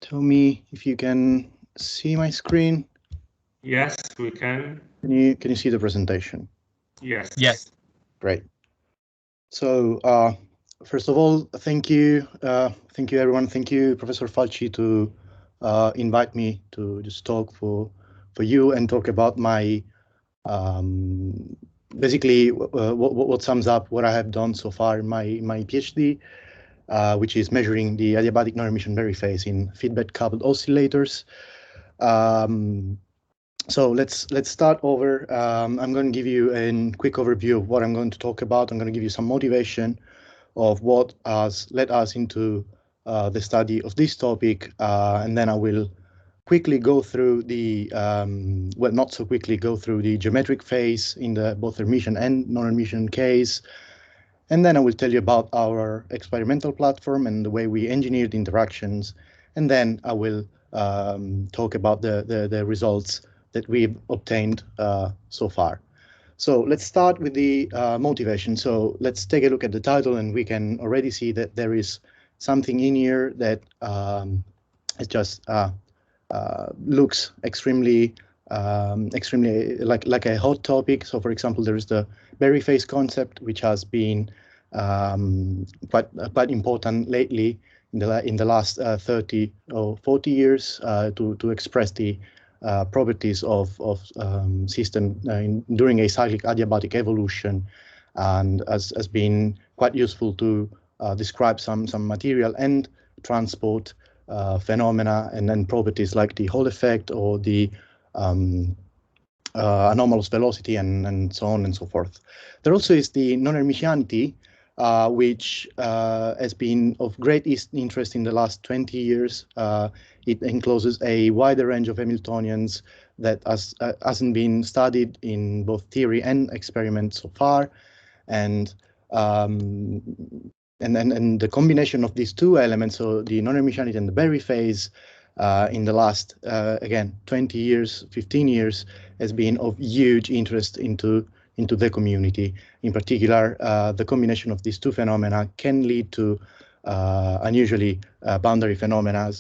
Tell me if you can see my screen. Yes, we can. Can you see the presentation? Yes. Yes. Great. So first of all, thank you everyone. Thank you, Professor Falci, to invite me to just talk for you and talk about my basically what sums up what I have done so far in my PhD, which is measuring the adiabatic Non-Hermitian Berry Phase in feedback-coupled oscillators. So let's start over. I'm going to give you a quick overview of what I'm going to talk about. I'm going to give you some motivation of what has led us into the study of this topic, and then I will quickly go through the, well, not so quickly go through the geometric phase in the both Hermitian and non-Hermitian case. And then I will tell you about our experimental platform and the way we engineered interactions. And then I will talk about the results that we've obtained so far. So let's start with the motivation. So let's take a look at the title, and we can already see that there is something in here that it just looks extremely like a hot topic. So for example, there is the Berry phase concept, which has been quite important lately in the last 30 or 40 years to express the properties of system during a cyclic adiabatic evolution, and has been quite useful to describe some material and transport phenomena and then properties like the Hall effect or the anomalous velocity and so on and so forth. There also is the non-Hermitianity, which has been of great interest in the last 20 years. It encloses a wider range of Hamiltonians that hasn't been studied in both theory and experiment so far, and the combination of these two elements, so the non-Hermitianity and the Berry phase, in the last again 20 years, 15 years, has been of huge interest into the community. In particular, the combination of these two phenomena can lead to unusually boundary phenomena,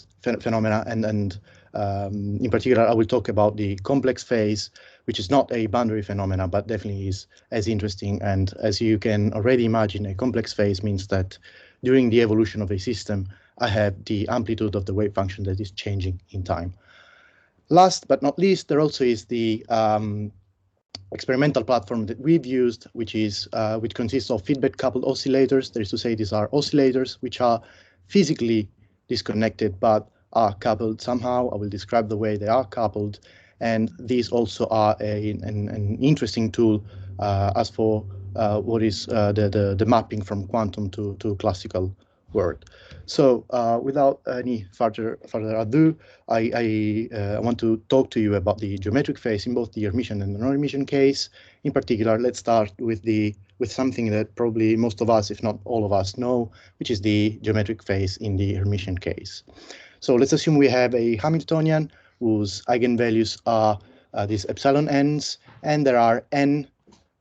and in particular, I will talk about the complex phase, which is not a boundary phenomena, but definitely is as interesting. And as you can already imagine, a complex phase means that during the evolution of a system, I have the amplitude of the wave function that is changing in time. Last but not least, there also is the experimental platform that we've used, which consists of feedback-coupled oscillators. That is to say, these are oscillators which are physically disconnected but are coupled somehow. I will describe the way they are coupled, and these also are an interesting tool as for what is the mapping from quantum to classical world. So without any further ado, I want to talk to you about the geometric phase in both the Hermitian and the non-Hermitian case. In particular, let's start with something that probably most of us, if not all of us, know, which is the geometric phase in the Hermitian case. So let's assume we have a Hamiltonian whose eigenvalues are these epsilon n's, and there are n,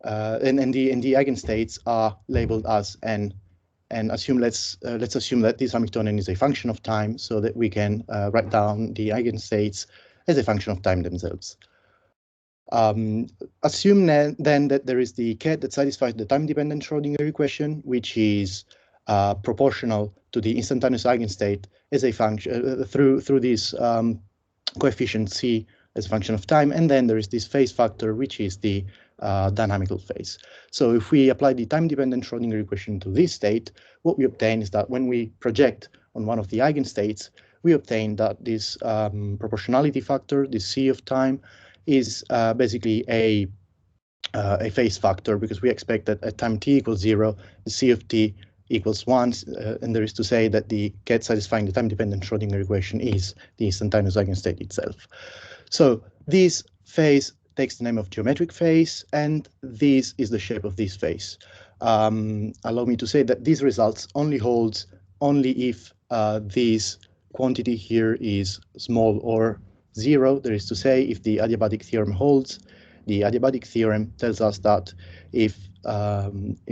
and the eigenstates are labeled as n. And let's assume that this Hamiltonian is a function of time, so that we can write down the eigenstates as a function of time themselves. Assume then that there is the ket that satisfies the time-dependent Schrödinger equation, which is proportional to the instantaneous eigenstate as a function through this coefficient c as a function of time, and then there is this phase factor, which is the dynamical phase. So if we apply the time-dependent Schrödinger equation to this state, what we obtain is that when we project on one of the eigenstates, we obtain that this proportionality factor, this c of time, is basically a phase factor, because we expect that at time t equals 0, the c of t equals 1, and there is to say that the ket satisfying the time-dependent Schrödinger equation is the instantaneous eigenstate itself. So this phase takes the name of geometric phase, and this is the shape of this phase. Allow me to say that these results only holds if this quantity here is small or 0. That is to say, if the adiabatic theorem holds. The adiabatic theorem tells us that if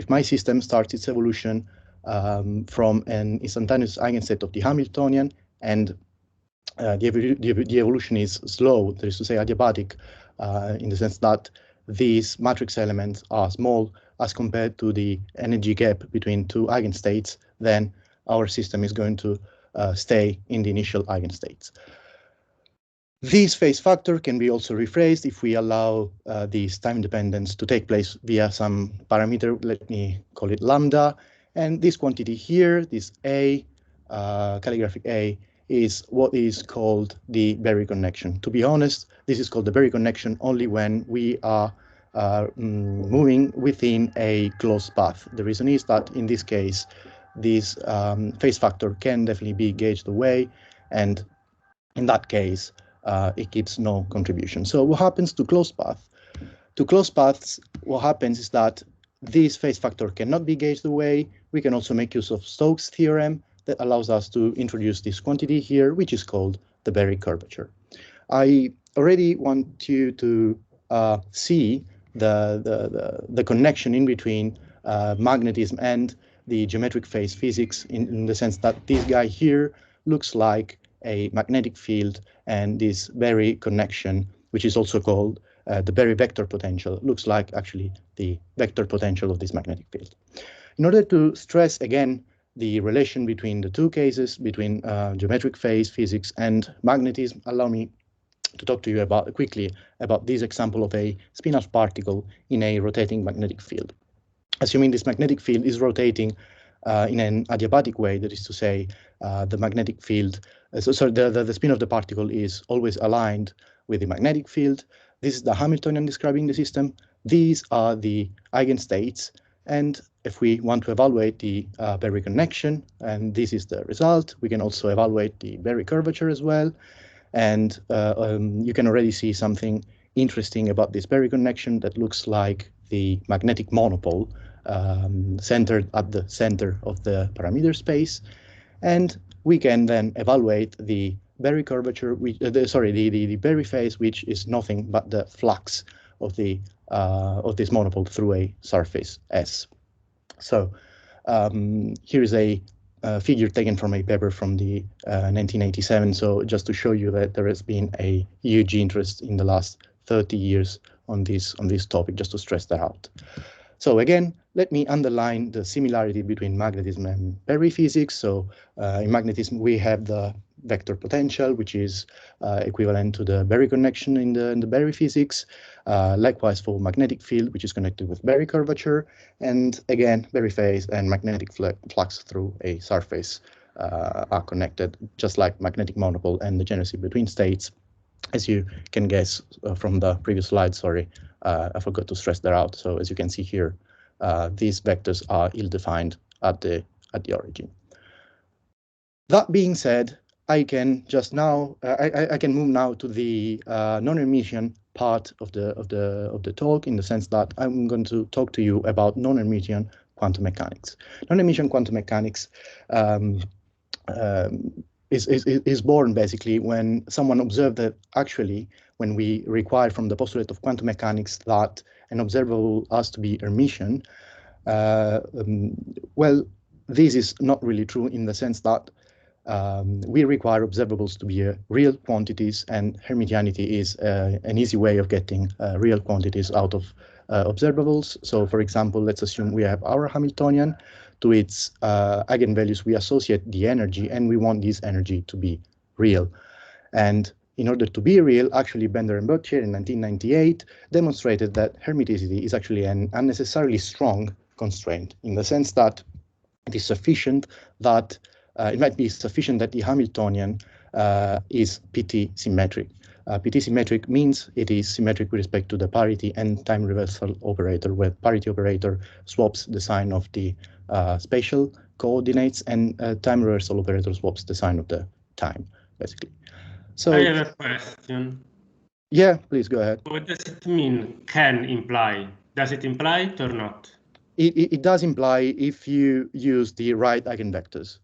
my system starts its evolution from an instantaneous eigenset of the Hamiltonian, and the evolution is slow, that is to say adiabatic, in the sense that these matrix elements are small as compared to the energy gap between two eigenstates, then our system is going to stay in the initial eigenstates. This phase factor can be also rephrased if we allow this time dependence to take place via some parameter, let me call it lambda, and this quantity here, this A, calligraphic A, is what is called the Berry connection. To be honest, this is called the Berry connection only when we are moving within a closed path. The reason is that in this case, this phase factor can definitely be gauged away, and in that case, it gives no contribution. So what happens to closed path? To closed paths, what happens is that this phase factor cannot be gauged away. We can also make use of Stokes' theorem that allows us to introduce this quantity here, which is called the Berry curvature. I already want you to see the connection in between magnetism and the geometric phase physics in the sense that this guy here looks like a magnetic field, and this Berry connection, which is also called the Berry vector potential, looks like actually the vector potential of this magnetic field. In order to stress again the relation between the two cases, between geometric phase physics and magnetism, allow me to talk to you quickly about this example of a spin-off particle in a rotating magnetic field. Assuming this magnetic field is rotating in an adiabatic way, that is to say, the magnetic field, the spin of the particle is always aligned with the magnetic field. This is the Hamiltonian describing the system. These are the eigenstates, and if we want to evaluate the Berry connection, and this is the result, we can also evaluate the Berry curvature as well. And you can already see something interesting about this Berry connection that looks like the magnetic monopole centered at the center of the parameter space. And we can then evaluate the Berry curvature, the Berry phase, which is nothing but the flux of this monopole through a surface S. So here is a figure taken from a paper from the 1987. So just to show you that there has been a huge interest in the last 30 years on this topic, just to stress that out. So again, let me underline the similarity between magnetism and Berry physics. So in magnetism, we have the vector potential, which is equivalent to the Berry connection in the Berry physics. Likewise for magnetic field, which is connected with Berry curvature. And again, Berry phase and magnetic flux through a surface are connected, just like magnetic monopole and the degeneracy between states. As you can guess from the previous slide, sorry, I forgot to stress that out. So as you can see here, these vectors are ill-defined at the origin. That being said, I can just now I can move now to the non-Hermitian part of the talk, in the sense that I'm going to talk to you about non-Hermitian quantum mechanics. Non-Hermitian quantum mechanics is born basically when someone observed that actually when we require from the postulate of quantum mechanics that an observable has to be Hermitian, well, this is not really true in the sense that we require observables to be real quantities, and Hermitianity is an easy way of getting real quantities out of observables. So for example, let's assume we have our Hamiltonian. To its eigenvalues, we associate the energy, and we want this energy to be real. And in order to be real, actually Bender and Böttcher in 1998 demonstrated that Hermiticity is actually an unnecessarily strong constraint, in the sense that it is sufficient that it might be sufficient that the Hamiltonian is PT-symmetric. PT-symmetric means it is symmetric with respect to the parity and time reversal operator, where parity operator swaps the sign of the spatial coordinates, and time reversal operator swaps the sign of the time, basically. So I have a question. Yeah, please go ahead. What does it mean, can imply? Does it imply it or not? It does imply if you use the right eigenvectors.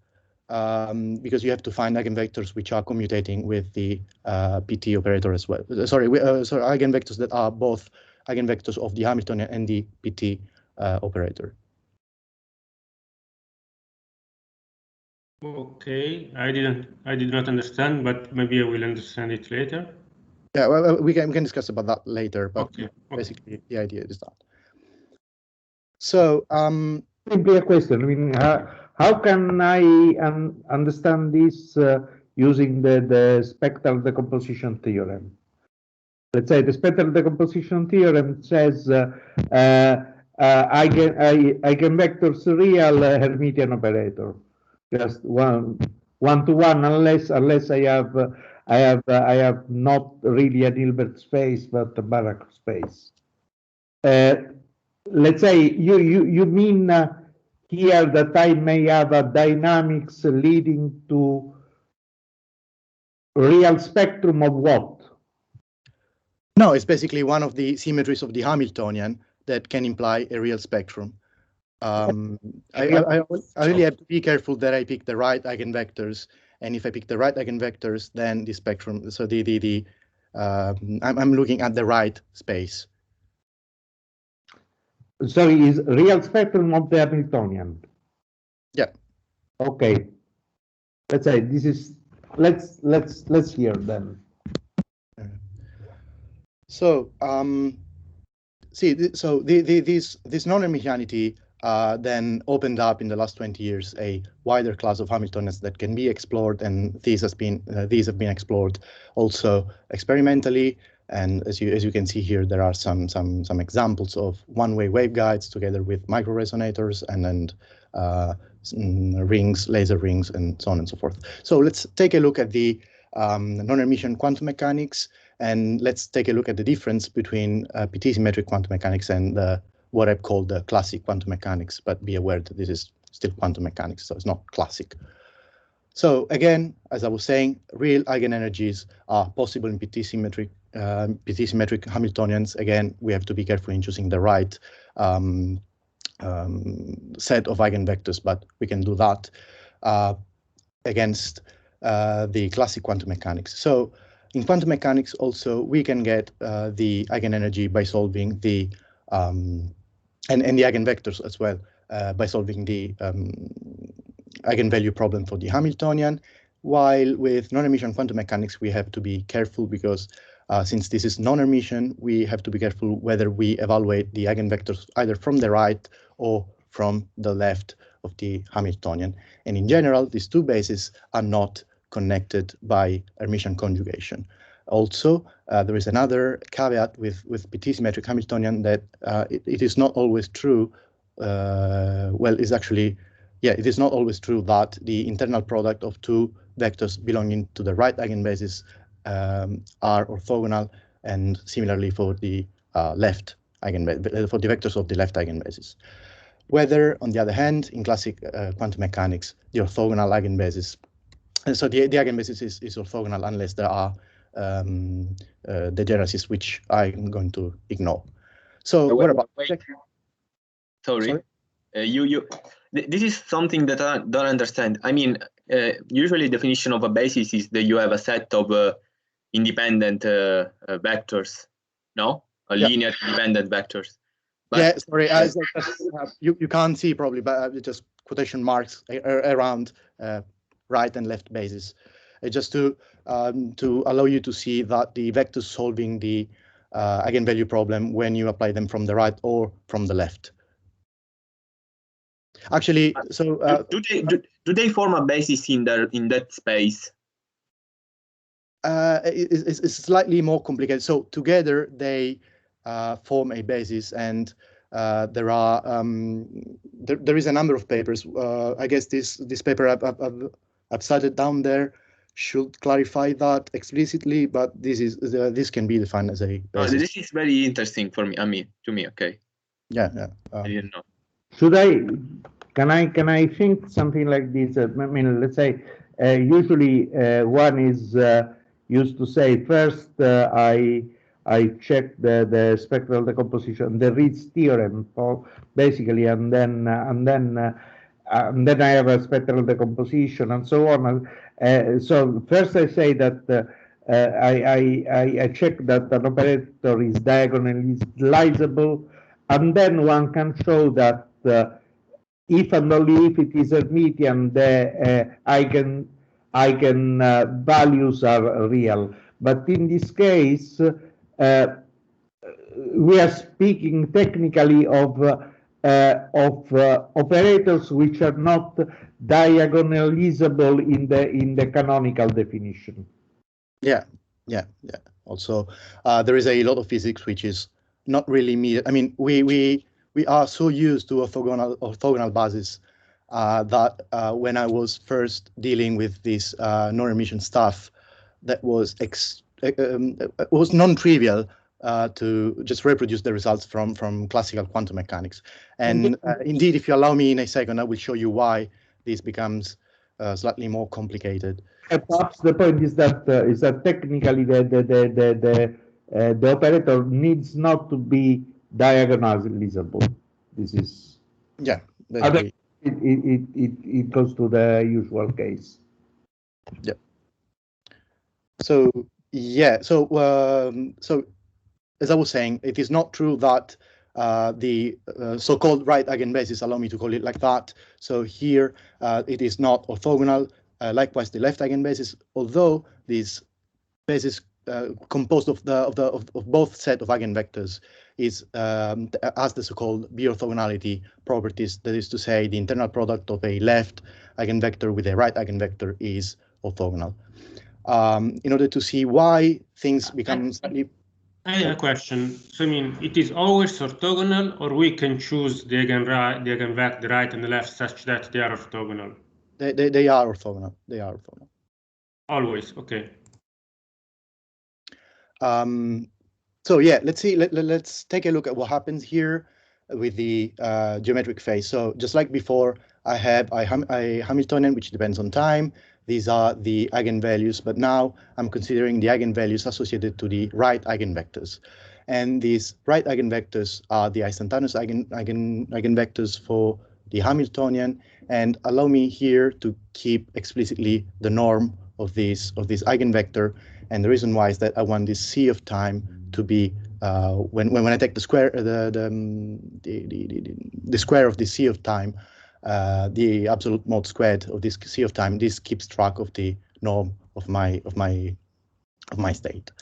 Because you have to find eigenvectors which are commutating with the PT operator as well. Sorry, eigenvectors that are both eigenvectors of the Hamiltonian and the PT operator. Okay, I did not understand, but maybe I will understand it later. Yeah, well, we can discuss about that later, but Okay. basically the idea is that. So, simply a question. I mean, how can I understand this using the spectral decomposition theorem? Let's say the spectral decomposition theorem says eigenvectors real Hermitian operator, just one to one, unless I have not really a Hilbert space but a Banach space. Let's say you mean here that I may have a dynamics leading to real spectrum of what? no, it's basically one of the symmetries of the Hamiltonian that can imply a real spectrum. I really have to be careful that I pick the right eigenvectors, and if I pick the right eigenvectors, then the spectrum. So I'm looking at the right space. Sorry, is real spectrum of the Hamiltonian? Yeah. Okay. Let's say this is. Let's hear them. So this non-Hermitianity then opened up in the last 20 years a wider class of Hamiltonians that can be explored, and these have been explored also experimentally. And as you can see here, there are some examples of one-way waveguides together with microresonators and then rings, laser rings, and so on and so forth. So let's take a look at the non-Hermitian quantum mechanics, and let's take a look at the difference between PT-symmetric quantum mechanics and what I've called the classic quantum mechanics. But be aware that this is still quantum mechanics, so it's not classic. So again, as I was saying, real eigenenergies are possible in PT-symmetric Hamiltonians. Again, we have to be careful in choosing the right set of eigenvectors, but we can do that against the classic quantum mechanics. So in quantum mechanics also, we can get the eigenenergy by solving the and the eigenvectors as well by solving the eigenvalue problem for the Hamiltonian, while with non-Hermitian quantum mechanics, we have to be careful because since this is non-Hermitian, we have to be careful whether we evaluate the eigenvectors either from the right or from the left of the Hamiltonian. And in general, these two bases are not connected by Hermitian conjugation. Also, there is another caveat with PT-symmetric Hamiltonian that it is not always true. It is not always true that the internal product of two vectors belonging to the right eigenbasis are orthogonal, and similarly for the left eigenbasis, for the vectors of the left eigenbasis. Whether, on the other hand, in classic quantum mechanics, the orthogonal eigenbasis, so the eigenbasis is orthogonal unless there are degeneracies, which I'm going to ignore. So what about? Sorry. This is something that I don't understand. I mean, usually definition of a basis is that you have a set of independent vectors, no? Linear independent vectors. But, yeah, sorry, you can't see probably, but just quotation marks around right and left bases, just to allow you to see that the vectors solving the eigenvalue problem when you apply them from the right or from the left. Actually, so do they form a basis in that space? It's slightly more complicated. So together they form a basis, and there is a number of papers. I guess this paper I've cited down there should clarify that explicitly, but this can be defined as a basis. This is very interesting for me. I mean, to me, okay. Yeah. I didn't know. Can I think something like this? I mean, let's say usually one is used to say first I check the spectral decomposition, the Reed's theorem, basically, and then I have a spectral decomposition and so on. So first I say that I check that an operator is diagonally realizable, and then one can show that if and only if it is Hermitian, the eigen values are real. But in this case, we are speaking technically of operators which are not diagonalizable in the canonical definition. Yeah. Also, there is a lot of physics which is not really needed. I mean, we are so used to orthogonal basis that when I was first dealing with this non-Hermitian stuff, that was non-trivial to just reproduce the results from classical quantum mechanics. And indeed, if you allow me in a second, I will show you why this becomes slightly more complicated. Perhaps the point is that technically the operator needs not to be diagonalizable. This is it goes to the usual case. Yeah. So as I was saying, it is not true that the so-called right eigenbasis, allow me to call it like that. So here it is not orthogonal. Likewise, the left eigenbasis, although this basis composed of both set of eigenvectors is has the so-called b-orthogonality properties. That is to say, the internal product of a left eigenvector with a right eigenvector is orthogonal. In order to see why things become slightly. I have a question. So, I mean, it is always orthogonal, or we can choose the eigenvector, the right and the left, such that they are orthogonal? They are orthogonal. They are orthogonal. Always, okay. So yeah, let's see. Let's take a look at what happens here with the geometric phase. So just like before, I have a Hamiltonian which depends on time. These are the eigenvalues, but now I'm considering the eigenvalues associated to the right eigenvectors. And these right eigenvectors are the instantaneous eigenvectors for the Hamiltonian. And allow me here to keep explicitly the norm of this eigenvector. And the reason why is that I want this C of time to be when I take the square the square of the C of time, the absolute mod squared of this C of time, this keeps track of the norm of my state.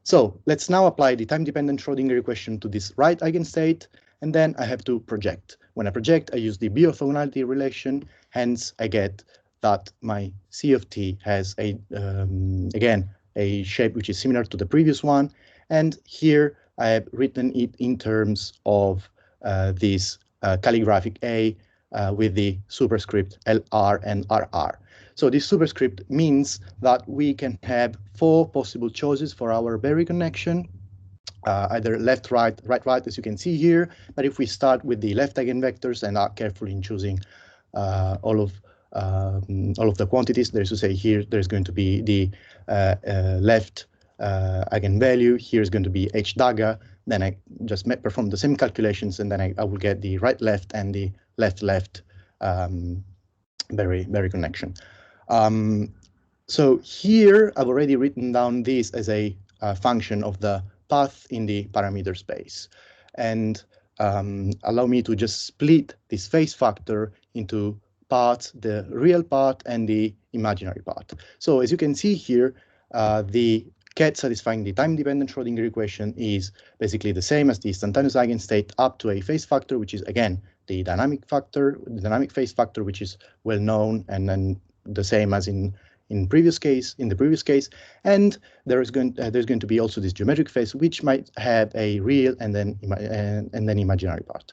So let's now apply the time-dependent Schrodinger equation to this right eigenstate, and then I have to project. When I project, I use the b-orthogonality relation. Hence, I get that my C of t has a again a shape which is similar to the previous one, and here I have written it in terms of this calligraphic A with the superscript LR and RR. So this superscript means that we can have 4 possible choices for our Berry connection, either left, right, right, right, as you can see here. But if we start with the left eigenvectors and are careful in choosing all of the quantities, there's to say here there's going to be the left eigenvalue. Here is going to be h dagger. Then I just perform the same calculations, and then I will get the right left and the left Berry connection. So here I've already written down this as a function of the path in the parameter space, and allow me to just split this phase factor into parts, the real part and the imaginary part. So as you can see here, the ket satisfying the time-dependent Schrodinger equation is basically the same as the instantaneous eigenstate up to a phase factor, which is again the dynamic phase factor, which is well known, and then the same as in the previous case. And there's going to be also this geometric phase, which might have a real and then imaginary part.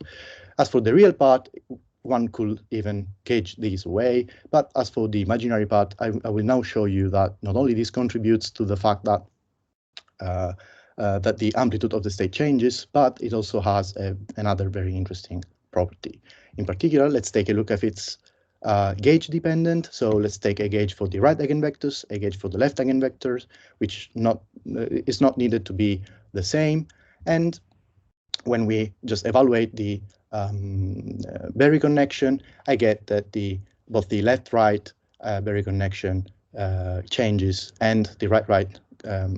As for the real part, one could even gauge these away, but as for the imaginary part, I will now show you that not only this contributes to the fact that that the amplitude of the state changes, but it also has another very interesting property. In particular, let's take a look at its gauge dependent. So let's take a gauge for the right eigenvectors, a gauge for the left eigenvectors, which is not needed to be the same. And when we just evaluate the Berry connection, I get that both the left-right Berry connection changes and the right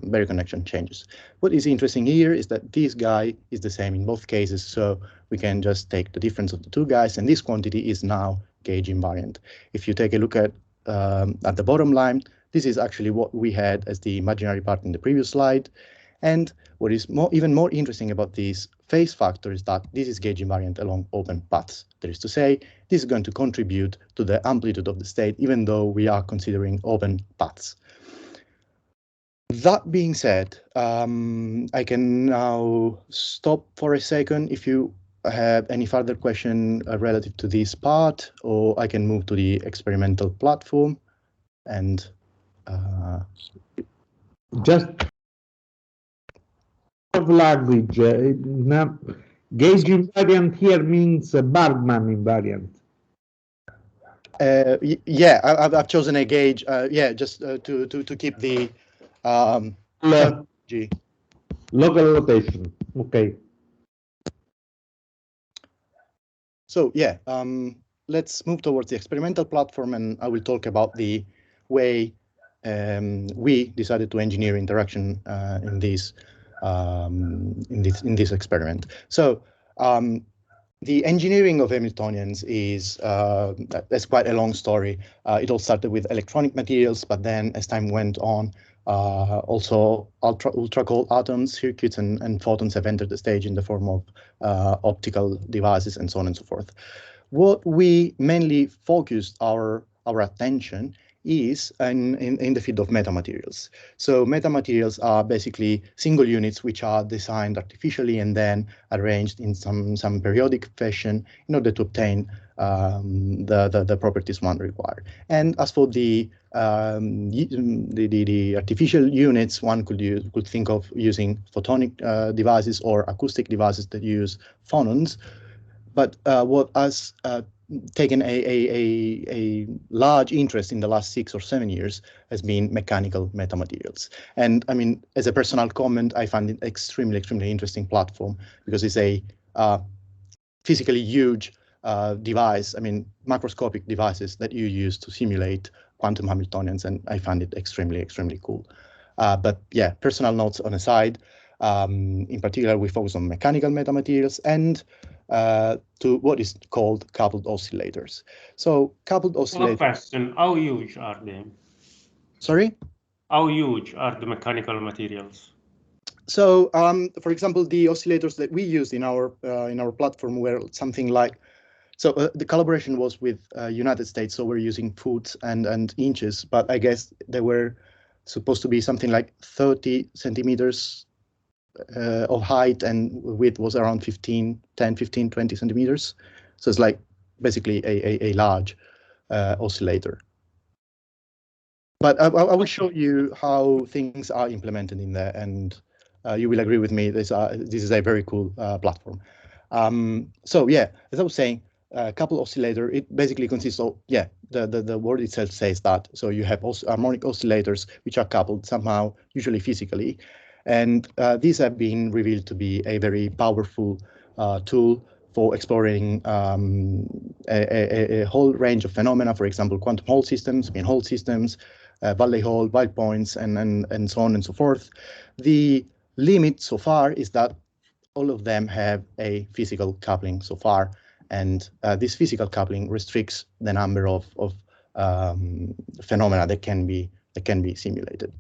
Berry connection changes. What is interesting here is that this guy is the same in both cases, so we can just take the difference of the two guys, and this quantity is now gauge invariant. If you take a look at the bottom line, this is actually what we had as the imaginary part in the previous slide. And what is even more interesting about this phase factor is that this is gauge invariant along open paths. That is to say, this is going to contribute to the amplitude of the state, even though we are considering open paths. That being said, I can now stop for a second if you have any further question relative to this part, or I can move to the experimental platform and just of language. Gauge invariant here means Bergman invariant. Yeah, I've chosen a gauge. Yeah, just to keep the terminology. Local rotation. Okay. So yeah, let's move towards the experimental platform, and I will talk about the way we decided to engineer interaction in this experiment. So the engineering of Hamiltonians is that's quite a long story. It all started with electronic materials, but then as time went on, also ultra-cold atoms, circuits, and photons have entered the stage in the form of optical devices and so on and so forth. What we mainly focused our attention is in the field of metamaterials. So metamaterials are basically single units which are designed artificially and then arranged in some periodic fashion in order to obtain the properties one require. And as for the artificial units, one could think of using photonic devices or acoustic devices that use phonons. But what has taken a large interest in the last 6 or 7 years has been mechanical metamaterials. And I mean, as a personal comment, I find it extremely interesting platform because it's a physically huge device. I mean, macroscopic devices that you use to simulate quantum Hamiltonians, and I find it extremely cool. But yeah, personal notes on a side. In particular, we focus on mechanical metamaterials and to what is called coupled oscillators. So coupled oscillators. Question: how huge are they? Sorry? How huge are the mechanical materials? So, for example, the oscillators that we used in our platform were something like. So the collaboration was with United States, so we're using foot and inches, but I guess they were supposed to be something like 30 centimeters of height, and width was around 10, 15, 20 centimeters. So it's like basically a large oscillator. But I will show you how things are implemented in there, and you will agree with me, this is a very cool platform. So yeah, as I was saying, coupled oscillator, it basically consists of, yeah, the word itself says that. So you have also harmonic oscillators which are coupled somehow, usually physically. And these have been revealed to be a very powerful tool for exploring a whole range of phenomena, for example, quantum Hall systems, spin Hall systems, Valley Hall, wild points, and so on and so forth. The limit so far is that all of them have a physical coupling so far, and this physical coupling restricts the number of phenomena that can be simulated.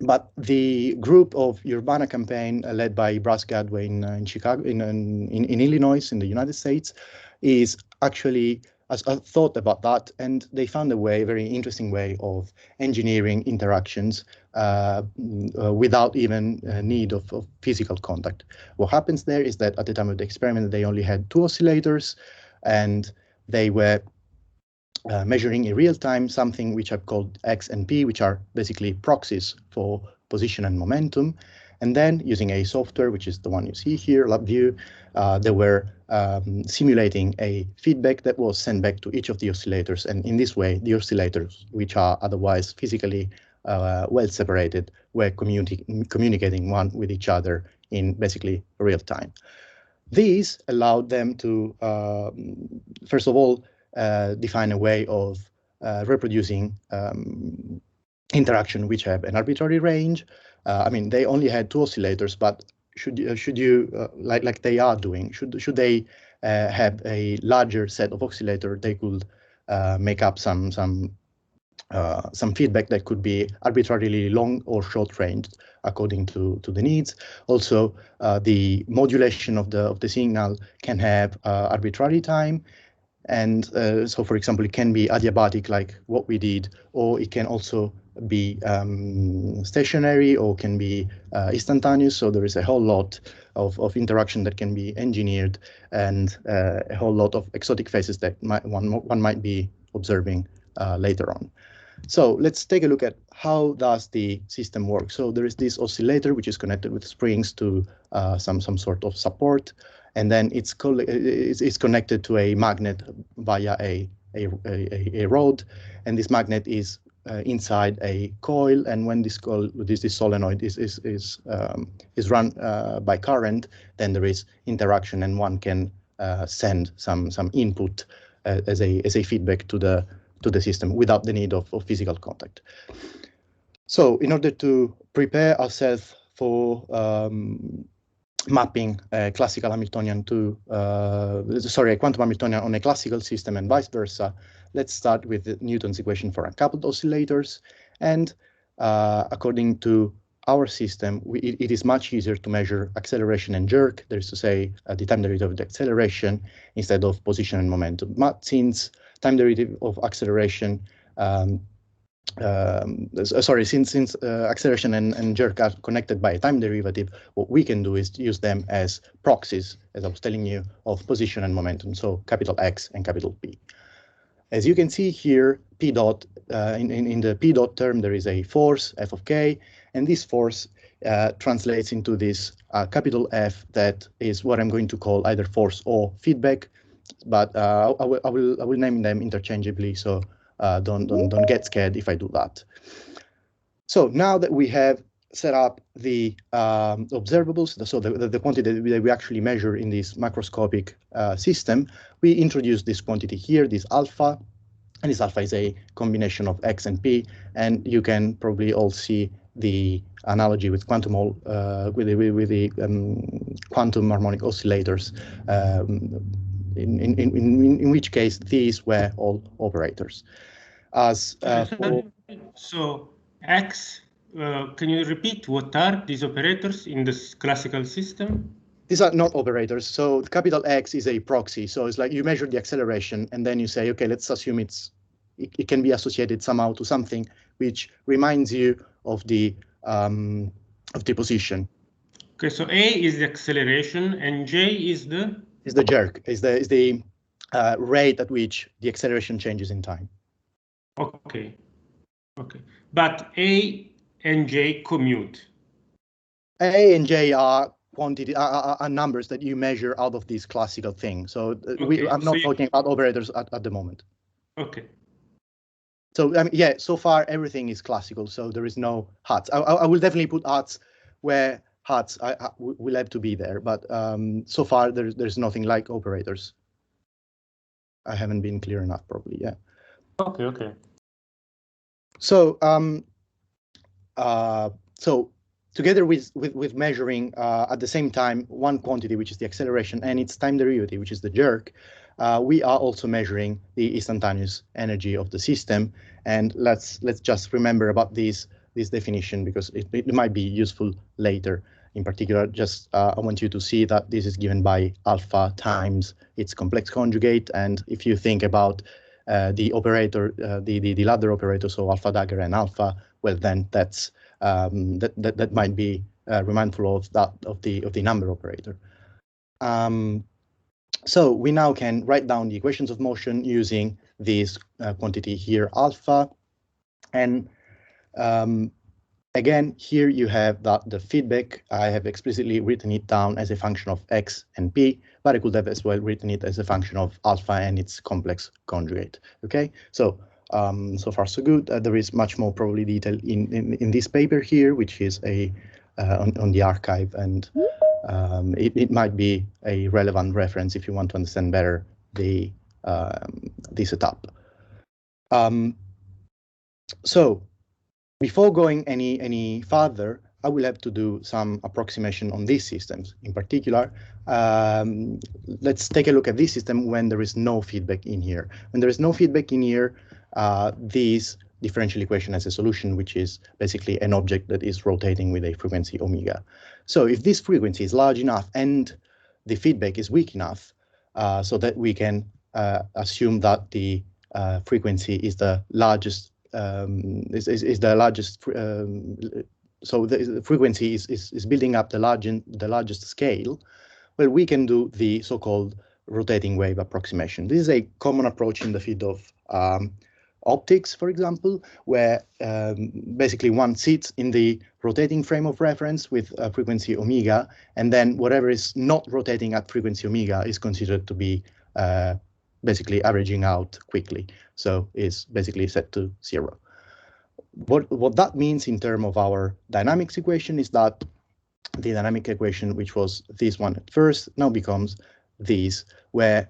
But the group of Urbana campaign led by Brass Gadway in Chicago, in Illinois, in the United States, is actually has thought about that, and they found a very interesting way of engineering interactions without even need of physical contact. What happens there is that at the time of the experiment, they only had 2 oscillators, and they were measuring in real time something which are called X and P, which are basically proxies for position and momentum. And then using a software, which is the one you see here, LabVIEW, they were simulating a feedback that was sent back to each of the oscillators. And in this way, the oscillators, which are otherwise physically well separated, were communicating one with each other in basically real time. These allowed them to, first of all, define a way of reproducing interaction which have an arbitrary range. I mean, they only had 2 oscillators, but should you like they are doing, should they have a larger set of oscillator, they could make up some feedback that could be arbitrarily long or short range according to the needs. Also, the modulation of the signal can have arbitrary time. And so, for example, it can be adiabatic, like what we did, or it can also be stationary, or can be instantaneous. So there is a whole lot of interaction that can be engineered, and a whole lot of exotic phases that one might be observing later on. So let's take a look at how does the system work. So there is this oscillator which is connected with springs to some sort of support, and then it's connected to a magnet via a rod, and this magnet is inside a coil. And when this coil, this solenoid is run by current, then there is interaction, and one can send some input as a feedback to the system without the need of physical contact. So in order to prepare ourselves for mapping a classical Hamiltonian to, a quantum Hamiltonian on a classical system and vice versa, let's start with Newton's equation for uncoupled oscillators. And according to our system, it is much easier to measure acceleration and jerk, that is to say, the time derivative of the acceleration instead of position and momentum. But since time derivative of acceleration, since acceleration and jerk are connected by a time derivative, what we can do is use them as proxies, as I was telling you, of position and momentum, so capital X and capital P. As you can see here, P dot, in the P dot term, there is a force, F of K, and this force translates into this capital F that is what I'm going to call either force or feedback, but I will name them interchangeably, so don't get scared if I do that. So now that we have set up the observables, so the quantity that we actually measure in this macroscopic system, we introduce this quantity here, this alpha, and this alpha is a combination of X and P, and you can probably all see the analogy with quantum quantum harmonic oscillators, in which case these were all operators. So X, can you repeat what are these operators in this classical system? These are not operators. So capital X is a proxy. So it's like you measure the acceleration and then you say, okay, let's assume it can be associated somehow to something which reminds you of the position. Okay, so A is the acceleration and J is the jerk, is the rate at which the acceleration changes in time. Okay. But A and J commute. A and J are quantity are numbers that you measure out of this classical thing. So I'm not talking about operators at the moment. Okay. So yeah, so far everything is classical. So there is no HATs. I will definitely put HATs where HATs will have to be there. But so far there's nothing like operators. I haven't been clear enough, probably. Yeah. Okay. So so together with measuring at the same time one quantity, which is the acceleration, and its time derivative, which is the jerk, we are also measuring the instantaneous energy of the system. And let's just remember about this definition, because it might be useful later. In particular, just I want you to see that this is given by alpha times its complex conjugate. And if you think about the operator, the ladder operator, so alpha dagger and alpha, well, then that's that might be remindful of that of the number operator. So we now can write down the equations of motion using this quantity here, alpha, and again, here you have the feedback. I have explicitly written it down as a function of X and P, but I could have as well written it as a function of alpha and its complex conjugate. Okay, so so far so good. There is much more probably detail in this paper here, which is on the archive, and it might be a relevant reference if you want to understand better the setup. So before going any further, I will have to do some approximation on these systems. In particular, let's take a look at this system when there is no feedback in here. When there is no feedback in here, this differential equation has a solution, which is basically an object that is rotating with a frequency omega. So if this frequency is large enough and the feedback is weak enough, so that we can assume that the frequency is the largest is the largest. So the frequency is building up the largest scale. Well, we can do the so-called rotating wave approximation. This is a common approach in the field of optics, for example, where basically one sits in the rotating frame of reference with a frequency omega, and then whatever is not rotating at frequency omega is considered to be basically averaging out quickly. So is basically set to 0. What that means in terms of our dynamics equation is that the dynamic equation, which was this one at first, now becomes this, where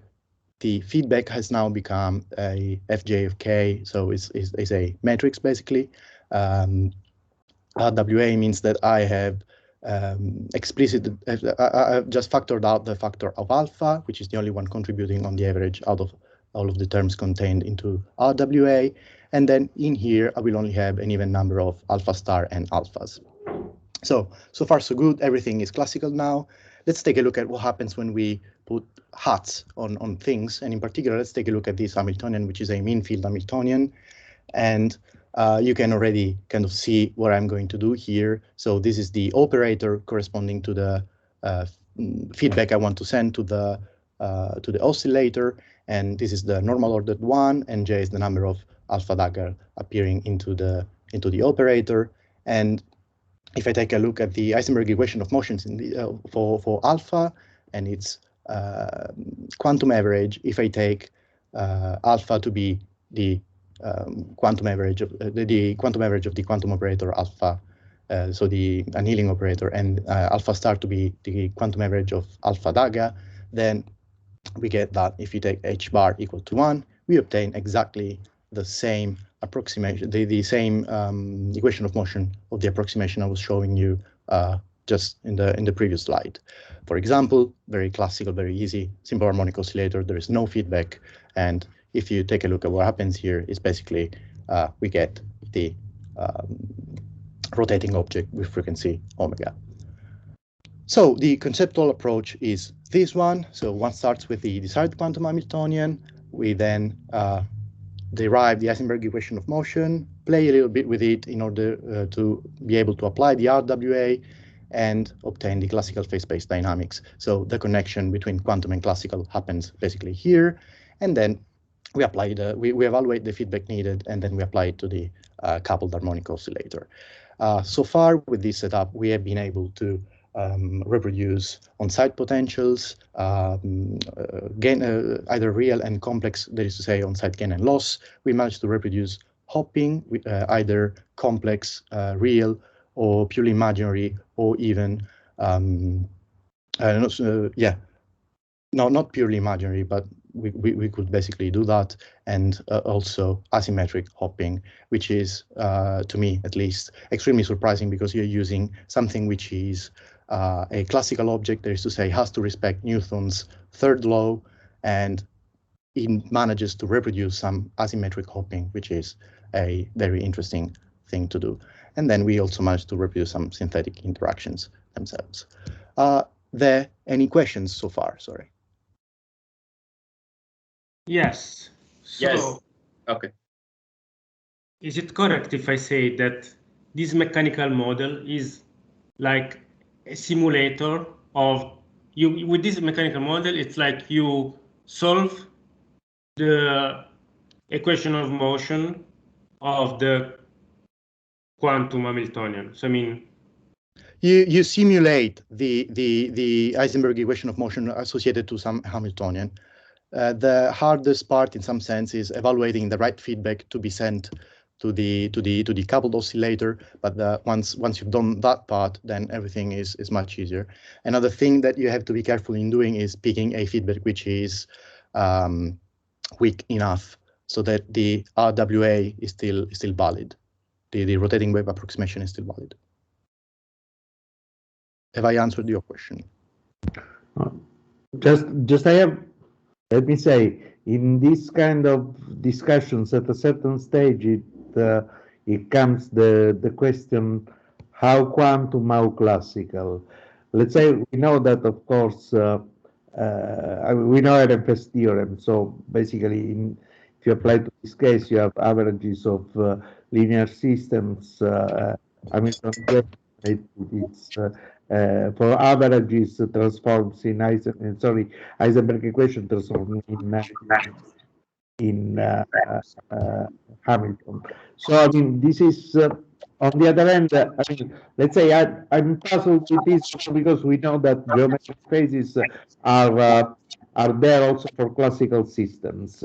the feedback has now become a fj of k, so is a matrix basically. RWA means that I have I've just factored out the factor of alpha, which is the only one contributing on the average out of all of the terms contained into RWA. And then in here, I will only have an even number of alpha star and alphas. So far so good. Everything is classical now. Let's take a look at what happens when we put hats on things. And in particular, let's take a look at this Hamiltonian, which is a mean field Hamiltonian. And you can already kind of see what I'm going to do here. So this is the operator corresponding to the feedback I want to send to the oscillator, and this is the normal ordered one, and j is the number of alpha dagger appearing into the operator. And if I take a look at the Heisenberg equation of motions in the for alpha and its quantum average, if I take alpha to be the quantum average of the quantum operator alpha, so the annealing operator, and alpha star to be the quantum average of alpha dagger, then we get that if you take h bar equal to 1, we obtain exactly the same approximation, the same equation of motion of the approximation I was showing you just in the previous slide. For example, very classical, very easy, simple harmonic oscillator. There is no feedback, and if you take a look at what happens here, is basically we get the rotating object with frequency omega. So the conceptual approach is this one. So one starts with the desired quantum Hamiltonian. We then derive the Heisenberg equation of motion, play a little bit with it in order to be able to apply the RWA and obtain the classical phase-space dynamics. So the connection between quantum and classical happens basically here, and then we apply we evaluate the feedback needed, and then we apply it to the coupled harmonic oscillator. So far with this setup, we have been able to reproduce on-site potentials, gain either real and complex, that is to say on-site gain and loss. We managed to reproduce hopping with either complex, real, or purely imaginary, or even not purely imaginary, but we could basically do that, and also asymmetric hopping, which is, to me at least, extremely surprising, because you're using something which is a classical object, that is to say, has to respect Newton's third law, and it manages to reproduce some asymmetric hopping, which is a very interesting thing to do. And then we also managed to reproduce some synthetic interactions themselves. There any questions so far? Sorry. Yes. So, yes. Okay. is it correct if I say that this mechanical model is like a simulator of you? With this mechanical model, it's like you solve the equation of motion of the quantum Hamiltonian. So I mean, you simulate the Heisenberg equation of motion associated to some Hamiltonian. The hardest part, in some sense, is evaluating the right feedback to be sent to the coupled oscillator. But once you've done that part, then everything is much easier. Another thing that you have to be careful in doing is picking a feedback which is weak enough so that the RWA is still valid. The rotating wave approximation is still valid. Have I answered your question? Just I have, let me say, in this kind of discussions at a certain stage, it comes the question, how quantum, how classical. Let's say we know that, of course, we know RFS theorem. So basically, if you apply to this case, you have averages of linear systems. Hamilton, it's for averages transforms in Heisenberg equation transforms in Hamilton. So I mean, this is on the other hand. I mean, let's say I'm puzzled with this because we know that geometric phases are there also for classical systems.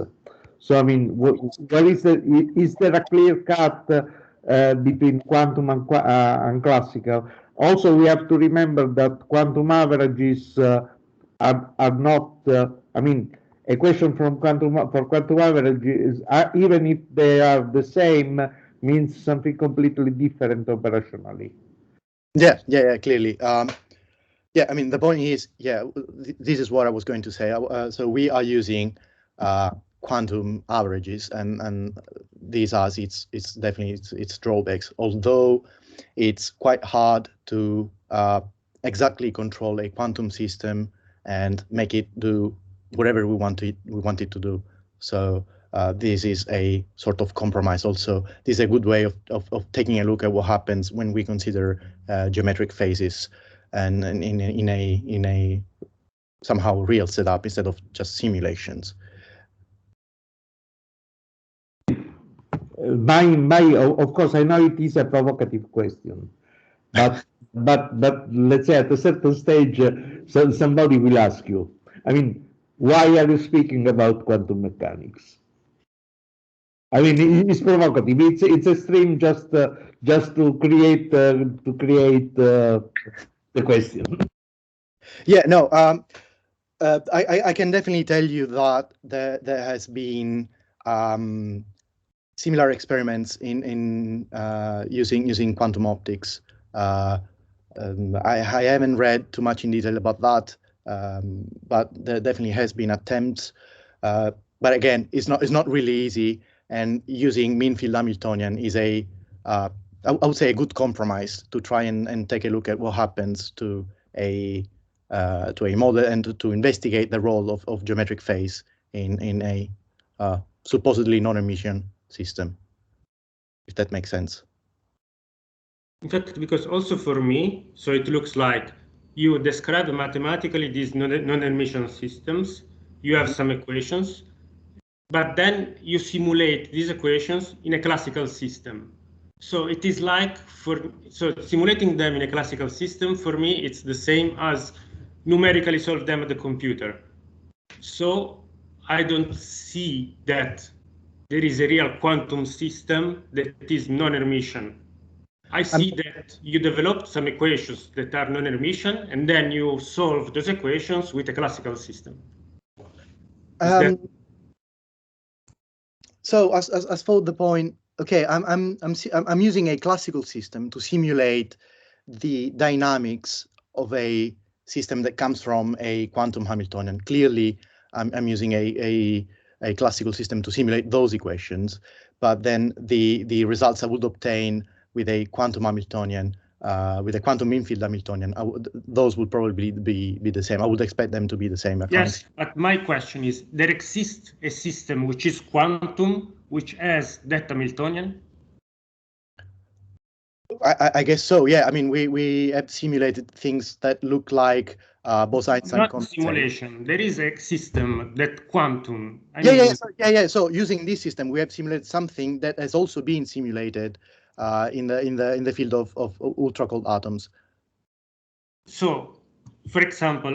So I mean, what is there a clear cut between quantum and classical? Also, we have to remember that quantum averages are not. I mean, equation for quantum averages, even if they are the same, means something completely different operationally. Yeah, clearly. Yeah, I mean, the point is, yeah, this is what I was going to say. So we are using quantum averages, and these are it's definitely its drawbacks. Although it's quite hard to exactly control a quantum system and make it do whatever we want it to do. So this is a sort of compromise. Also, this is a good way of taking a look at what happens when we consider geometric phases and in a somehow real setup instead of just simulations. Of course, I know it is a provocative question, but let's say at a certain stage, somebody will ask you. I mean, why are you speaking about quantum mechanics? I mean, it's provocative. It's a stream just to create the question. Yeah, no. I can definitely tell you that there has been similar experiments in using quantum optics. I haven't read too much in detail about that, but there definitely has been attempts. But again, it's not really easy. And using mean field Hamiltonian is I would say a good compromise to try and take a look at what happens to a model and to investigate the role of geometric phase in a supposedly non-Hermitian system, if that makes sense. In fact, because also for me, so it looks like you describe mathematically these non-Hermitian systems, you have some equations, but then you simulate these equations in a classical system. So it is like so simulating them in a classical system, for me, it's the same as numerically solve them at the computer. So I don't see that there is a real quantum system that is non-Hermitian. I see that you developed some equations that are non-Hermitian, and then you solve those equations with a classical system. So as for the point, okay, I'm using a classical system to simulate the dynamics of a system that comes from a quantum Hamiltonian. Clearly, I'm using a classical system to simulate those equations, but then the results I would obtain with a quantum Hamiltonian, with a quantum mean field Hamiltonian, those would probably be the same. I would expect them to be the same. Yes, but my question is, there exists a system which is quantum, which has that Hamiltonian? I guess so, yeah. I mean, we have simulated things that look like Bose-Einstein. Not simulation. There is a system that quantum. Yeah. So using this system, we have simulated something that has also been simulated in the field of ultra cold atoms. So, for example,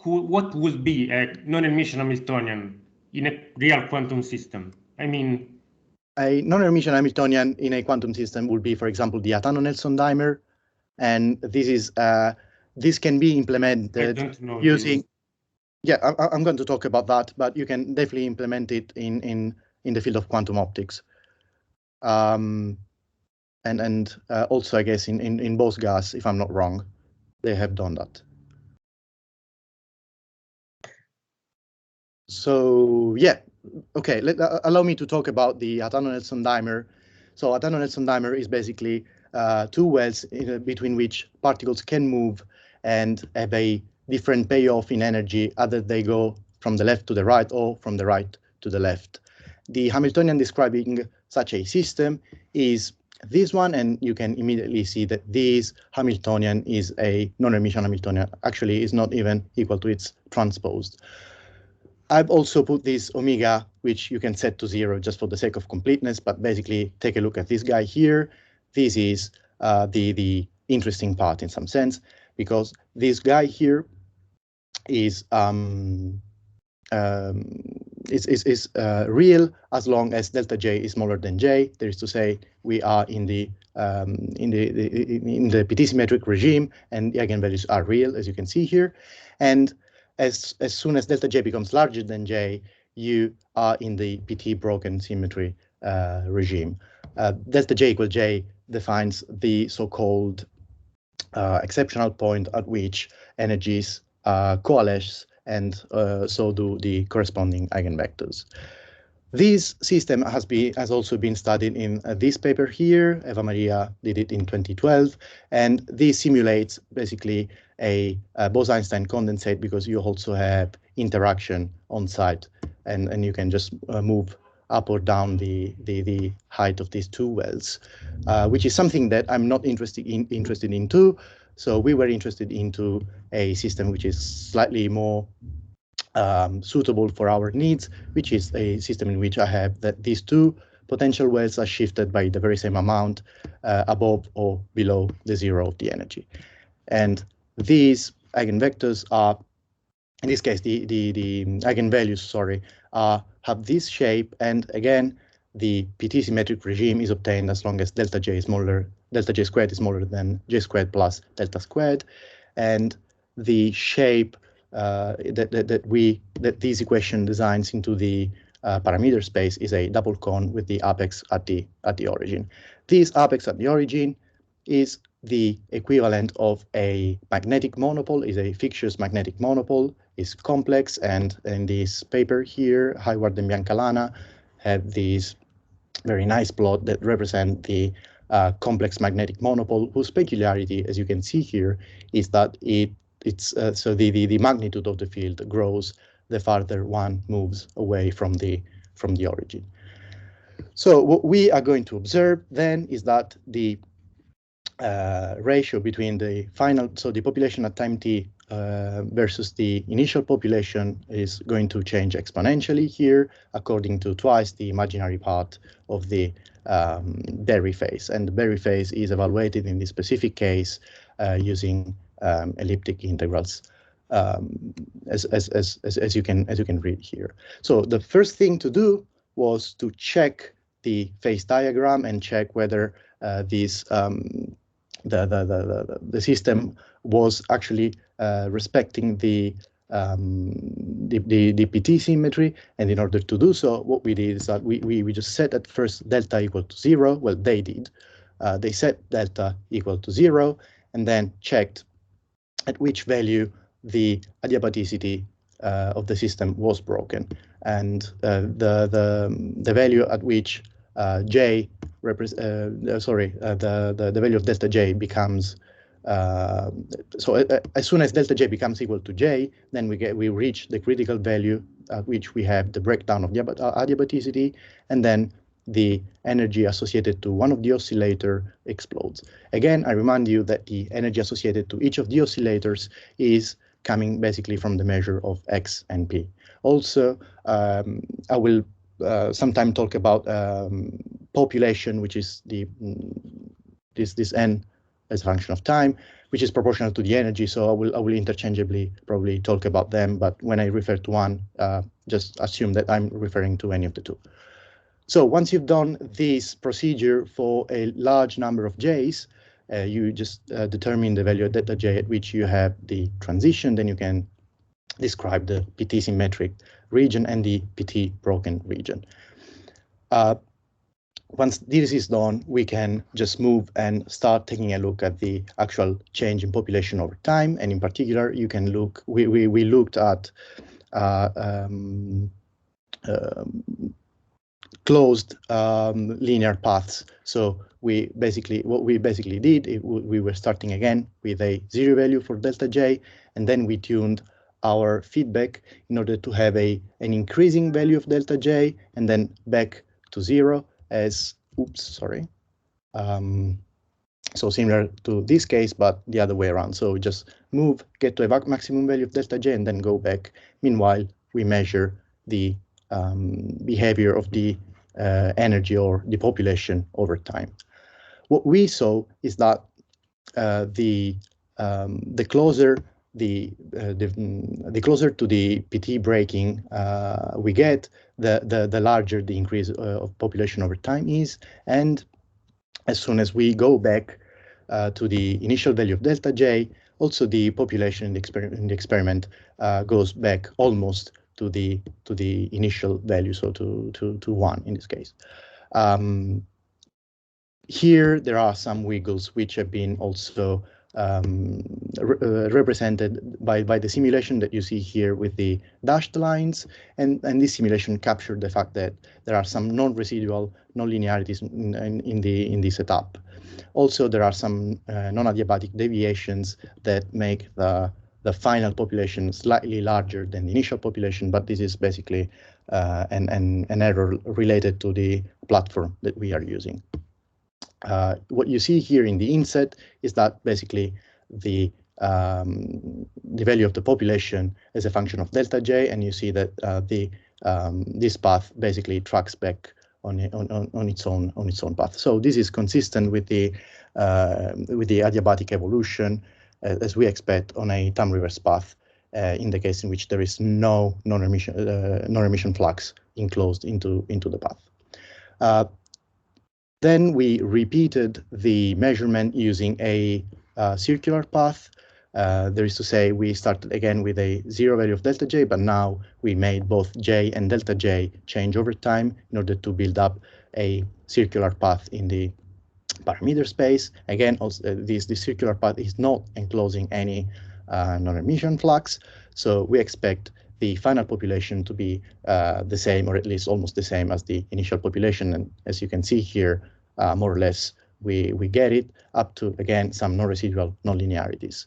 what would be a non-Hermitian Hamiltonian in a real quantum system? I mean, a non-Hermitian Hamiltonian in a quantum system would be, for example, the Hatano-Nelson dimer, and this can be implemented using. Yeah, I'm going to talk about that, but you can definitely implement it in in the field of quantum optics. And also, I guess, in Bose-Gas, if I'm not wrong, they have done that. So yeah, okay, allow me to talk about the Hatano-Nelson dimer. So Hatano-Nelson dimer is basically two wells between which particles can move and have a different payoff in energy, either they go from the left to the right or from the right to the left. The Hamiltonian describing such a system is this one, and you can immediately see that this Hamiltonian is a non-Hermitian Hamiltonian. Actually, is not even equal to its transposed. I've also put this omega, which you can set to 0 just for the sake of completeness, but basically take a look at this guy here. This is the interesting part in some sense, because this guy here is real as long as delta J is smaller than J. That is to say, we are in the PT-symmetric regime, and the eigenvalues are real, as you can see here. And as soon as delta J becomes larger than J, you are in the PT broken symmetry regime. Delta J equal J defines the so-called exceptional point at which energies coalesce, and so do the corresponding eigenvectors. This system has also been studied in this paper here. Eva Maria did it in 2012, and this simulates basically a Bose-Einstein condensate, because you also have interaction on site, and you can just move up or down the height of these two wells, which is something that I'm not interested in too. So we were interested into a system which is slightly more suitable for our needs, which is a system in which I have that these two potential wells are shifted by the very same amount above or below the 0 of the energy. And these eigenvectors are, in this case, the eigenvalues, sorry, have this shape. And again, the PT symmetric regime is obtained as long as delta J is smaller, delta J squared is smaller than J squared plus delta squared. And the shape that this equation designs into the parameter space is a double cone with the apex at the origin. This apex at the origin is the equivalent of a magnetic monopole, is a fixtures magnetic monopole, is complex, and in this paper here, Hayward and Biancalana have these very nice plot that represent the complex magnetic monopole, whose peculiarity, as you can see here, is that so the magnitude of the field grows the farther one moves away from the origin. So what we are going to observe then is that the ratio between the final, so the population at time t versus the initial population is going to change exponentially here, according to twice the imaginary part of the Berry phase. And the Berry phase is evaluated in this specific case using elliptic integrals, as you can read here. So the first thing to do was to check the phase diagram and check whether this the system was actually respecting the PT symmetry. And in order to do so, what we did is that we just set at first delta equal to 0. Well, they did. They set delta equal to 0 and then checked at which value the adiabaticity of the system was broken, and the value at which J the value of delta J becomes so as soon as delta J becomes equal to J, then we reach the critical value at which we have the breakdown of the adiabaticity, and then the energy associated to one of the oscillator explodes. Again, I remind you that the energy associated to each of the oscillators is coming basically from the measure of X and P. Also, I will sometime talk about population, which is this n as a function of time, which is proportional to the energy. So I will interchangeably probably talk about them, but when I refer to one, just assume that I'm referring to any of the two. So once you've done this procedure for a large number of J's, you just determine the value of delta J at which you have the transition. Then you can describe the PT symmetric region and the PT broken region. Once this is done, we can just move and start taking a look at the actual change in population over time. And in particular, you can look, we looked at closed linear paths. So what we basically did, we were starting again with a 0 value for delta J, and then we tuned our feedback in order to have an increasing value of delta J, and then back to 0 as, so similar to this case, but the other way around. So just move, get to a maximum value of delta J, and then go back. Meanwhile, we measure the behavior of the energy or the population over time. What we saw is that the closer the closer to the PT breaking we get, the larger the increase of population over time is, and as soon as we go back to the initial value of delta J, also the population in the experiment goes back almost to the initial value, so to 1 in this case. Here there are some wiggles which have been also represented by the simulation that you see here with the dashed lines, and this simulation captured the fact that there are some non-residual non-linearities in the setup. Also, there are some non-adiabatic deviations that make the final population slightly larger than the initial population, but this is basically an error related to the platform that we are using. What you see here in the inset is that basically the value of the population is a function of delta J, and you see that this path basically tracks back on its own path. So this is consistent with the adiabatic evolution as we expect on a time reverse path in the case in which there is no non-Hermitian flux enclosed into the path. Then we repeated the measurement using a circular path. There is to say, we started again with a 0 value of delta J, but now we made both J and delta J change over time in order to build up a circular path in the parameter space. Again, also, this circular path is not enclosing any non-Hermitian flux, so we expect the final population to be the same, or at least almost the same as the initial population. And as you can see here, more or less, we get it up to, again, some non-residual non-linearities.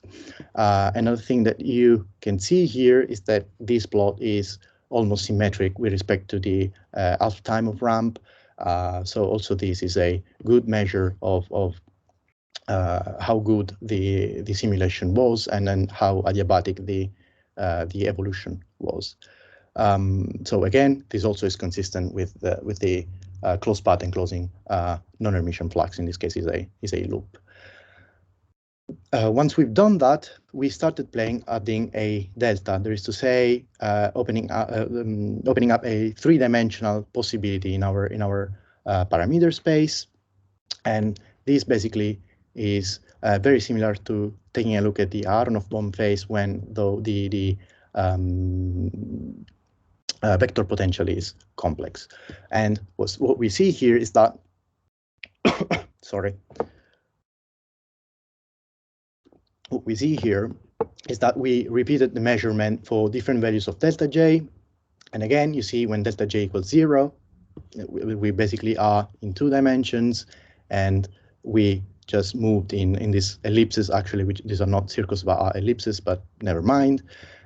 Another thing that you can see here is that this plot is almost symmetric with respect to the half time of ramp. So also this is a good measure of how good the simulation was, and then how adiabatic the evolution was. So again, this also is consistent with the closed path enclosing non-Hermitian flux. In this case, is a loop. Once we've done that, we started adding a delta. There is to say, opening up a 3-dimensional possibility in our parameter space, and this basically is very similar to taking a look at the Aharonov-Bohm phase when the vector potential is complex. And what we see here is that, sorry. What we see here is that we repeated the measurement for different values of delta J. And again, you see when delta J equals 0, we basically are in 2 dimensions, and we just moved in these ellipses, actually, which these are not circles but are ellipses, but never mind.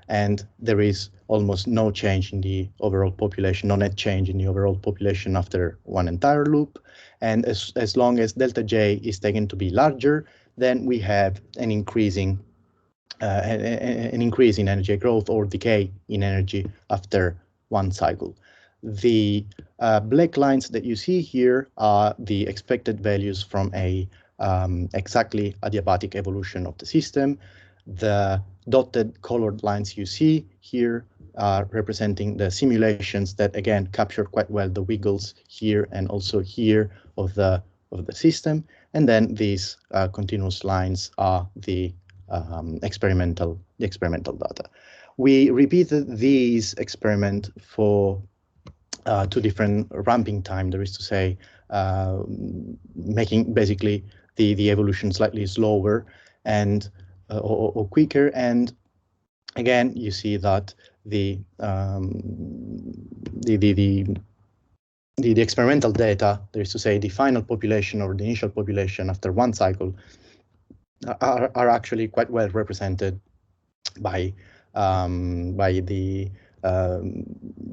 And there is almost no change in the overall population, no net change in the overall population after one entire loop. And as long as delta J is taken to be larger, then we have an increase in energy growth or decay in energy after one cycle. The black lines that you see here are the expected values from a exactly adiabatic evolution of the system. The dotted colored lines you see here are representing the simulations that again capture quite well the wiggles here and also here of the system. And then these continuous lines are the experimental data. We repeated these experiments for two different ramping time, there is to say, making basically the evolution slightly slower and or quicker. And again, you see that the experimental data, there is to say, the final population or the initial population after one cycle are actually quite well represented by the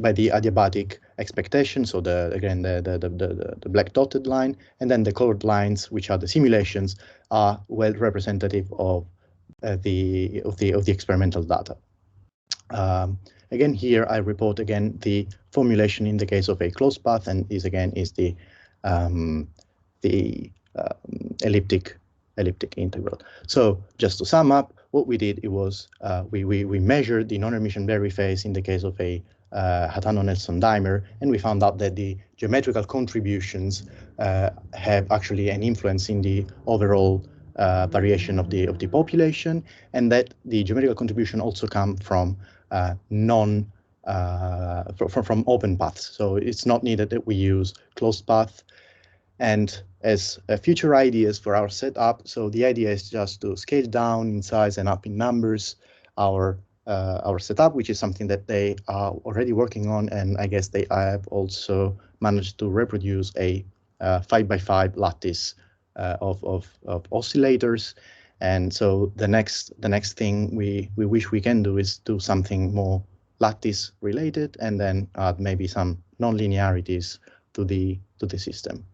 adiabatic expectation. So the black dotted line, and then the colored lines, which are the simulations, are well representative of the experimental data. Again, here I report again the formulation in the case of a closed path, and is the elliptic integral. So just to sum up, what we did, it was we measured the non-Hermitian Berry phase in the case of a Hatano-Nelson dimer, and we found out that the geometrical contributions have actually an influence in the overall variation of the population, and that the geometrical contribution also come from from open paths. So it's not needed that we use closed path. And as future ideas for our setup, so the idea is just to scale down in size and up in numbers our setup, which is something that they are already working on, and I guess they have also managed to reproduce a 5x5 lattice of oscillators. And so the next thing we wish we can do is do something more lattice related, and then add maybe some non-linearities to the system.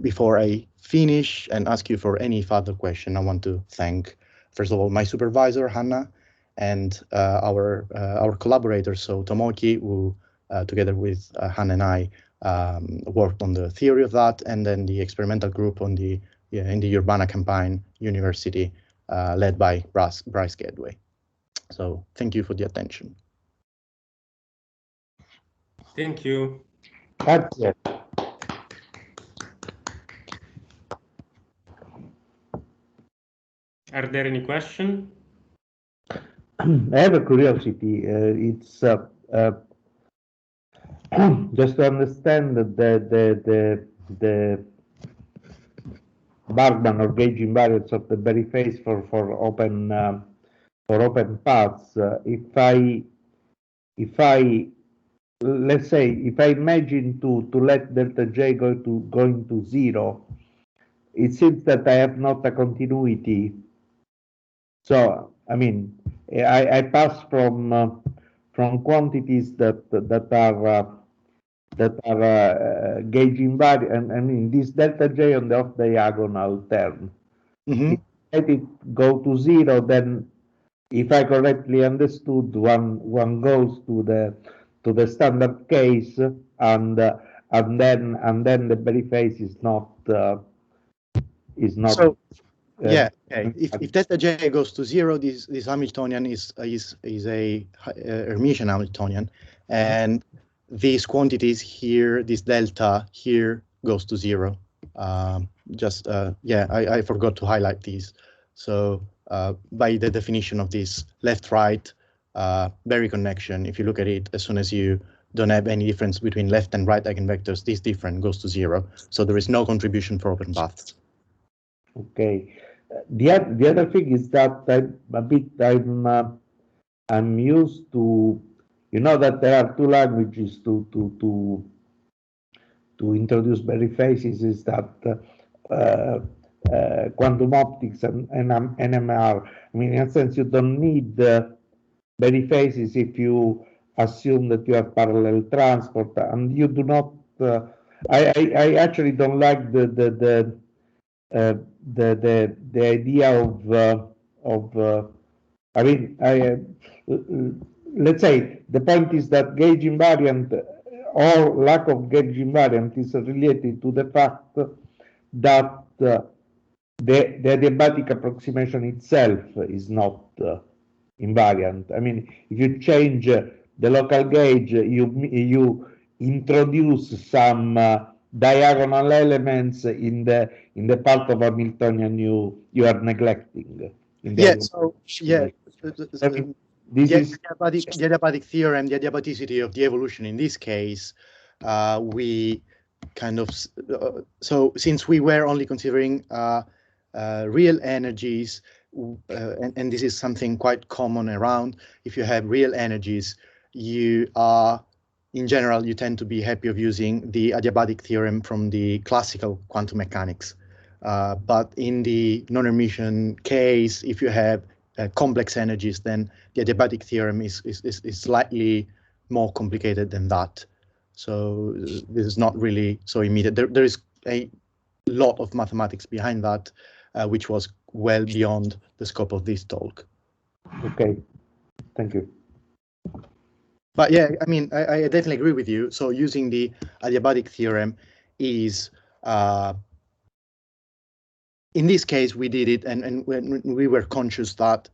Before I finish and ask you for any further question, I want to thank, first of all, my supervisor, Hannah, and our collaborators, so Tomoki, who together with Hannah and I worked on the theory of that, and then the experimental group on the in the Urbana-Campine University, led by Bryce Gedway. So thank you for the attention. Thank you. Grazie. Are there any questions? I have a curiosity. It's just to understand the Bargman or gauge invariance of the Berry phase for open paths. If I let's say if I imagine to let delta J going to zero, it seems that I have not a continuity. So I mean, I pass from quantities that are gauge invariant. I mean, this delta J on the off diagonal term. Mm-hmm. If I let it go to zero, then if I correctly understood, one goes to the standard case, and then the Berry phase is not. So yeah, okay. If delta J goes to zero, this Hamiltonian is a Hermitian Hamiltonian, and these quantities here, this delta here goes to zero. Yeah, I forgot to highlight these. So by the definition of this left-right Berry connection, if you look at it, as soon as you don't have any difference between left and right eigenvectors, this difference goes to zero. So there is no contribution for open paths. Okay. The other thing is that I'm used to, you know, that there are two languages to introduce Berry phases, is that quantum optics and NMR. I mean, in a sense, you don't need Berry phases if you assume that you have parallel transport, and you do not. I actually don't like the idea of I mean, let's say the point is that gauge invariant or lack of gauge invariant is related to the fact that the adiabatic approximation itself is not invariant. I mean, if you change the local gauge, you introduce some diagonal elements in the part of Hamiltonian you are neglecting. Yeah. So yeah. This is the adiabatic theorem, the adiabaticity of the evolution in this case, we kind of, so since we were only considering real energies, and this is something quite common around, if you have real energies, you are, in general, you tend to be happy of using the adiabatic theorem from the classical quantum mechanics. But in the non-Hermitian case, if you have complex energies, then the adiabatic theorem is slightly more complicated than that. So this is not really so immediate. There is a lot of mathematics behind that, which was well beyond the scope of this talk. okay. Thank you. But yeah, I mean, I definitely agree with you. So using the adiabatic theorem is, in this case, we did it, and when we were conscious that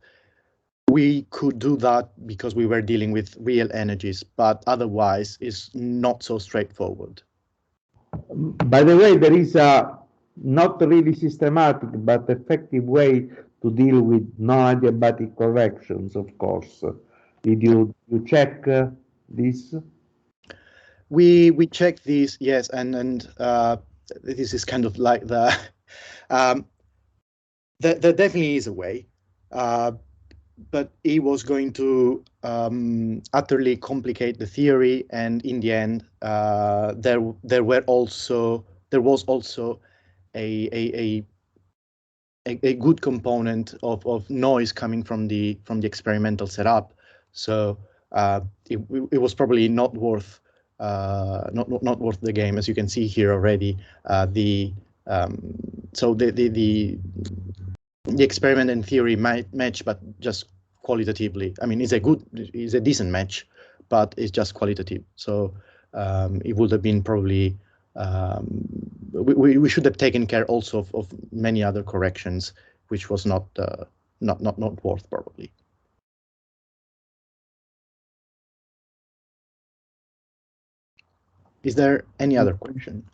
we could do that because we were dealing with real energies, but otherwise it's not so straightforward. By the way, there is a not really systematic but effective way to deal with non-adiabatic corrections, of course. Did you check this? We checked this, yes, and this is kind of like the there definitely is a way, but it was going to utterly complicate the theory, and in the end, there was also a good component of noise coming from the experimental setup. So it was probably not worth not worth the game, as you can see here already. So the experiment and theory might match, but just qualitatively. I mean, it's a decent match, but it's just qualitative. So it would have been probably we should have taken care also of many other corrections, which was not worth probably. Is there any other question?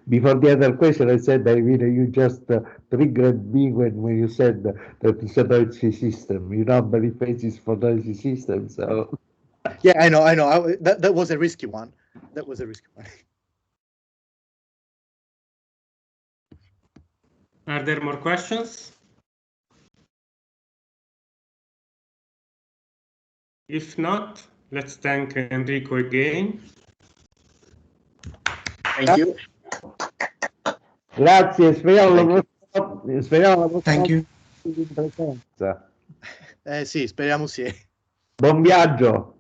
Before the other question, I said, you just triggered me when you said that it's a noisy system. You know, Berry Phase is for noisy systems. So. Yeah, I know. That was a risky one. That was a risky one. Are there more questions? If not, let's thank Enrico again. Thank you. Grazie, speriamo. Thank you. In presenza. Sì, speriamo sì. Buon viaggio.